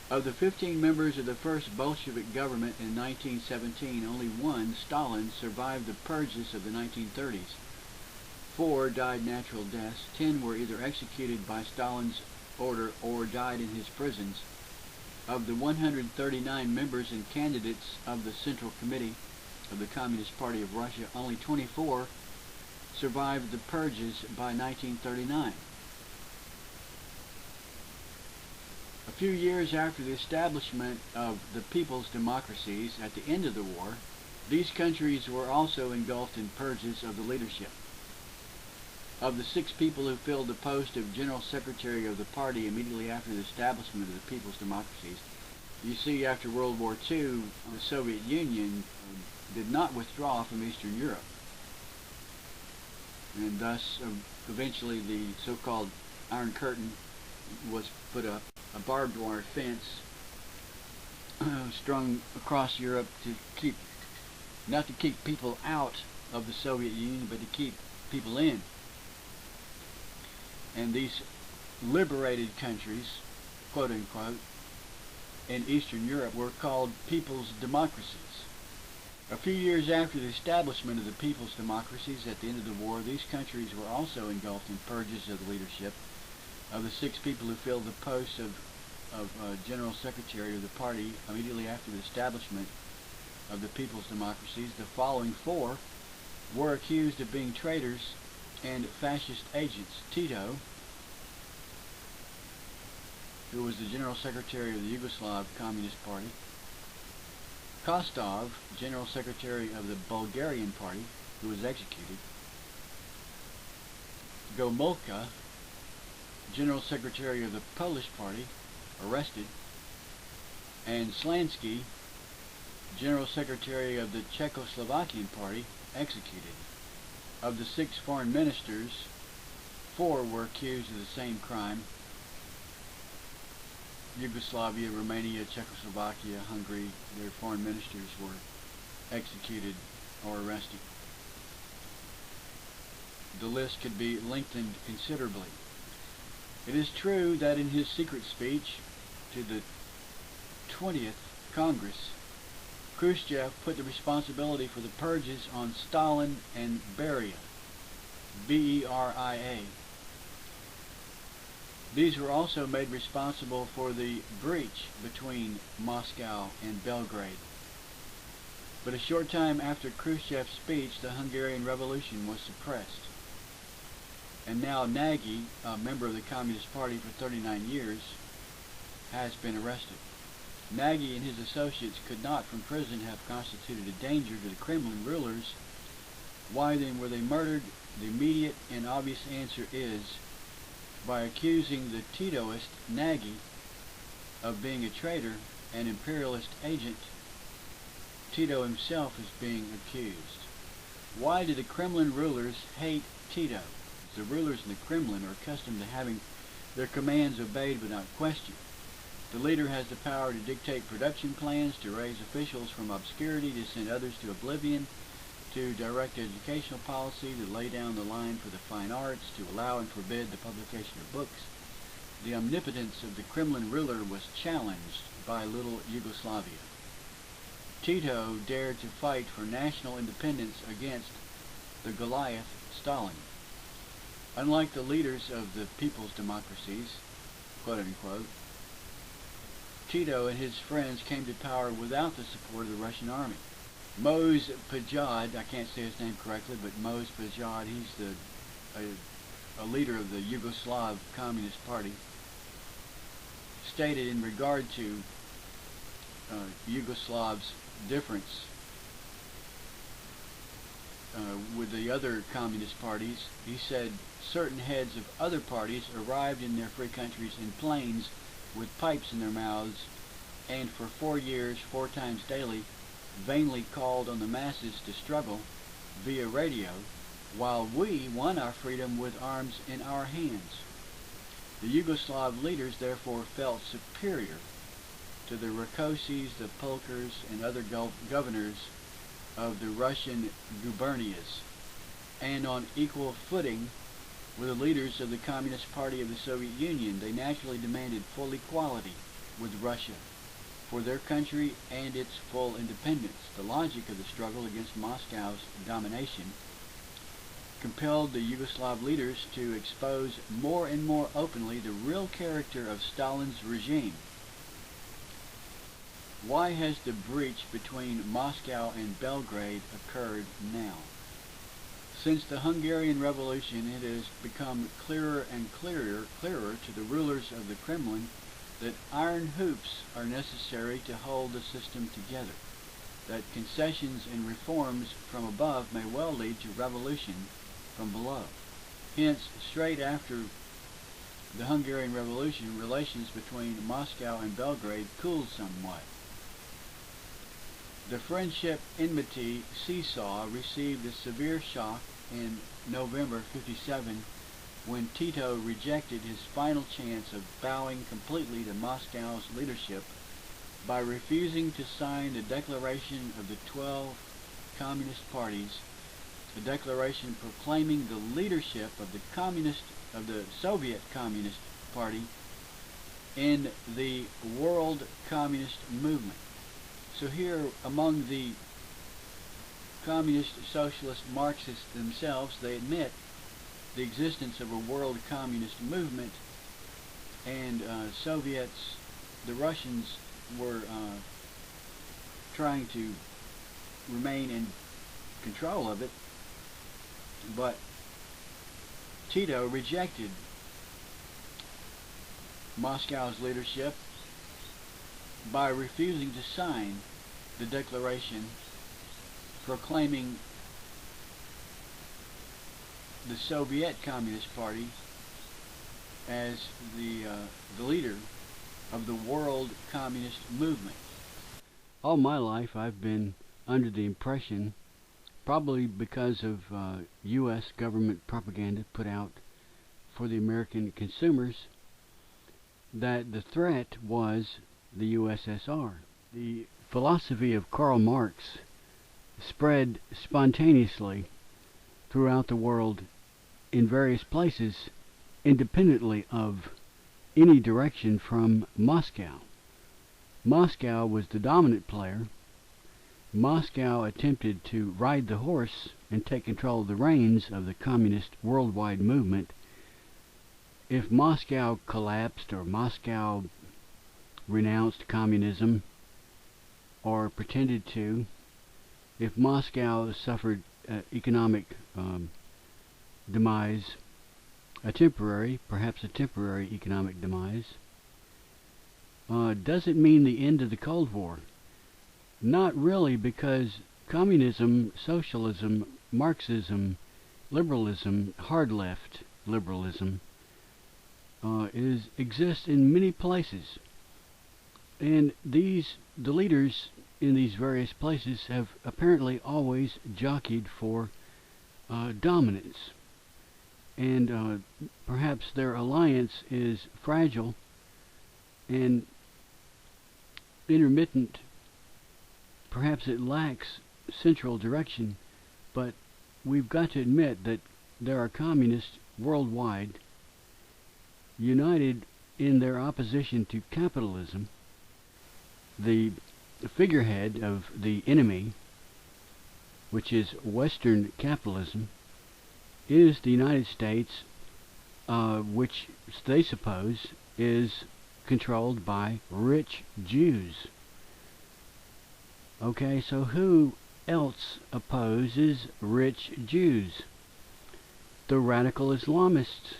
Of the 15 members of the first Bolshevik government in 1917, only one, Stalin, survived the purges of the 1930s. 4 died natural deaths. 10 were either executed by Stalin's order or died in his prisons. Of the 139 members and candidates of the Central Committee of the Communist Party of Russia, only 24 survived the purges by 1939. A few years after the establishment of the people's democracies at the end of the war, these countries were also engulfed in purges of the leadership. Of the 6 people who filled the post of General Secretary of the party immediately after the establishment of the people's democracies, you see after World War II, the Soviet Union did not withdraw from Eastern Europe. And thus, eventually the so-called Iron Curtain was put up, a barbed wire fence strung across Europe to keep, not to keep people out of the Soviet Union, but to keep people in. And these liberated countries, quote unquote, in Eastern Europe were called people's democracies. A few years after the establishment of the people's democracies at the end of the war, these countries were also engulfed in purges of the leadership. Of the 6 people who filled the post of General Secretary of the party immediately after the establishment of the people's democracies, the following 4 were accused of being traitors and fascist agents. Tito, who was the General Secretary of the Yugoslav Communist Party; Kostov, General Secretary of the Bulgarian Party, who was executed; Gomulka, General Secretary of the Polish Party, arrested; and Slansky, General Secretary of the Czechoslovakian Party, executed. Of the 6 foreign ministers, 4 were accused of the same crime. Yugoslavia, Romania, Czechoslovakia, Hungary, their foreign ministers were executed or arrested. The list could be lengthened considerably. It is true that in his secret speech to the 20th Congress, Khrushchev put the responsibility for the purges on Stalin and Beria, B-E-R-I-A. These were also made responsible for the breach between Moscow and Belgrade. But a short time after Khrushchev's speech, the Hungarian Revolution was suppressed. And now Nagy, a member of the Communist Party for 39 years, has been arrested. Nagy and his associates could not from prison have constituted a danger to the Kremlin rulers. Why then were they murdered? The immediate and obvious answer is by accusing the Titoist Nagy of being a traitor and imperialist agent. Tito himself is being accused. Why do the Kremlin rulers hate Tito? The rulers in the Kremlin are accustomed to having their commands obeyed without question. The leader has the power to dictate production plans, to raise officials from obscurity, to send others to oblivion, to direct educational policy, to lay down the line for the fine arts, to allow and forbid the publication of books. The omnipotence of the Kremlin ruler was challenged by little Yugoslavia. Tito dared to fight for national independence against the Goliath Stalin. Unlike the leaders of the people's democracies, quote unquote, Tito and his friends came to power without the support of the Russian army. Mos Pajad, I can't say his name correctly, but Mos Pajad, he's a leader of the Yugoslav Communist Party, stated in regard to Yugoslav's difference with the other communist parties, he said certain heads of other parties arrived in their free countries in planes with pipes in their mouths, and for 4 years, 4 times daily, vainly called on the masses to struggle via radio, while we won our freedom with arms in our hands. The Yugoslav leaders therefore felt superior to the Rakosis, the Pulkers, and other governors of the Russian gubernias, and on equal footing with the leaders of the Communist Party of the Soviet Union. They naturally demanded full equality with Russia for their country and its full independence. The logic of the struggle against Moscow's domination compelled the Yugoslav leaders to expose more and more openly the real character of Stalin's regime. Why has the breach between Moscow and Belgrade occurred now? Since the Hungarian Revolution, it has become clearer and clearer to the rulers of the Kremlin that iron hoops are necessary to hold the system together, that concessions and reforms from above may well lead to revolution from below. Hence, straight after the Hungarian Revolution, relations between Moscow and Belgrade cooled somewhat. The friendship-enmity seesaw received a severe shock in November '57 when Tito rejected his final chance of bowing completely to Moscow's leadership by refusing to sign the declaration of the 12 communist parties, a declaration proclaiming the leadership of the Soviet Communist Party in the world communist movement. So here, among the communist, socialist, Marxists themselves, they admit the existence of a world communist movement, and Soviets, the Russians, were trying to remain in control of it, but Tito rejected Moscow's leadership by refusing to sign the declaration proclaiming the Soviet Communist Party as the leader of the world communist movement. All my life I've been under the impression, probably because of U.S. government propaganda put out for the American consumers, that the threat was the USSR. The philosophy of Karl Marx spread spontaneously throughout the world in various places independently of any direction from Moscow. Moscow was the dominant player. Moscow attempted to ride the horse and take control of the reins of the communist worldwide movement. If Moscow collapsed, or Moscow renounced communism or pretended to, if Moscow suffered economic demise, perhaps a temporary economic demise, does it mean the end of the Cold War? Not really, because communism, socialism, Marxism, liberalism, hard left liberalism exists in many places, and the leaders in these various places have apparently always jockeyed for dominance, and perhaps their alliance is fragile and intermittent. Perhaps it lacks central direction, but we've got to admit that there are communists worldwide united in their opposition to capitalism. The figurehead of the enemy, which is Western capitalism, is the United States, which they suppose is controlled by rich Jews. Okay, so who else opposes rich Jews? The radical Islamists.